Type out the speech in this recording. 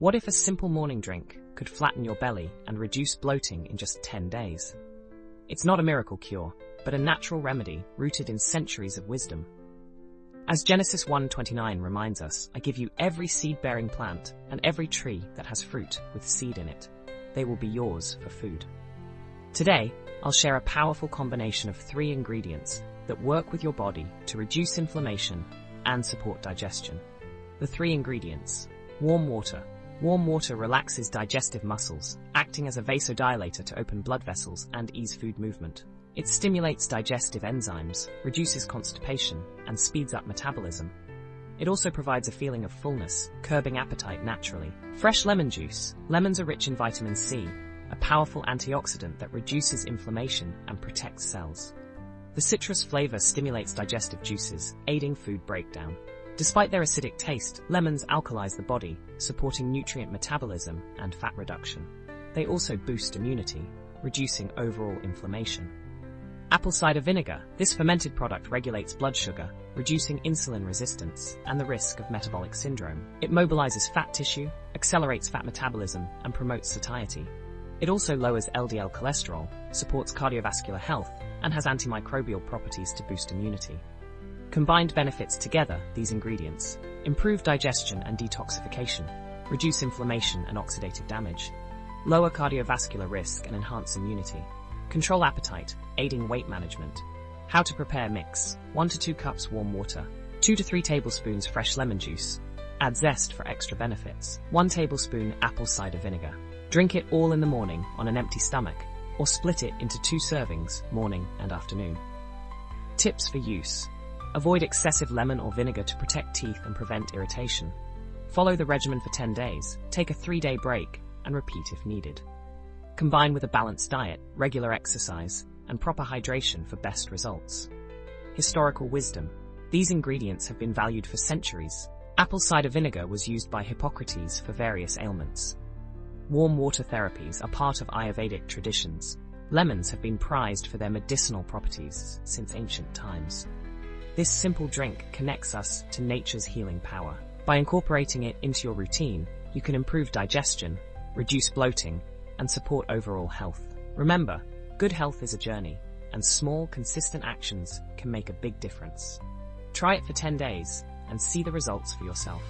What if a simple morning drink could flatten your belly and reduce bloating in just 10 days? It's not a miracle cure, but a natural remedy rooted in centuries of wisdom. As Genesis 1:29 reminds us, I give you every seed-bearing plant and every tree that has fruit with seed in it. They will be yours for food. Today, I'll share a powerful combination of 3 ingredients that work with your body to reduce inflammation and support digestion. The 3 ingredients. Warm water. Warm water relaxes digestive muscles, acting as a vasodilator to open blood vessels and ease food movement. It stimulates digestive enzymes, reduces constipation, and speeds up metabolism. It also provides a feeling of fullness, curbing appetite naturally. Fresh lemon juice. Lemons are rich in vitamin C, a powerful antioxidant that reduces inflammation and protects cells. The citrus flavor stimulates digestive juices, aiding food breakdown. Despite their acidic taste, lemons alkalize the body, supporting nutrient metabolism and fat reduction. They also boost immunity, reducing overall inflammation. Apple cider vinegar. This fermented product regulates blood sugar, reducing insulin resistance and the risk of metabolic syndrome. It mobilizes fat tissue, accelerates fat metabolism, and promotes satiety. It also lowers LDL cholesterol, supports cardiovascular health, and has antimicrobial properties to boost immunity. Combined benefits together, these ingredients improve digestion and detoxification, reduce inflammation and oxidative damage, lower cardiovascular risk and enhance immunity, control appetite, aiding weight management. How to prepare: mix 1 to 2 cups warm water, 2 to 3 tablespoons fresh lemon juice, add zest for extra benefits, 1 tablespoon apple cider vinegar. Drink it all in the morning on an empty stomach, or split it into 2 servings, morning and afternoon. Tips for use: avoid excessive lemon or vinegar to protect teeth and prevent irritation. Follow the regimen for 10 days, take a 3-day break, and repeat if needed. Combine with a balanced diet, regular exercise, and proper hydration for best results. Historical wisdom: these ingredients have been valued for centuries. Apple cider vinegar was used by Hippocrates for various ailments. Warm water therapies are part of Ayurvedic traditions. Lemons have been prized for their medicinal properties since ancient times. This simple drink connects us to nature's healing power. By incorporating it into your routine, you can improve digestion, reduce bloating, and support overall health. Remember, good health is a journey, and small, consistent actions can make a big difference. Try it for 10 days and see the results for yourself.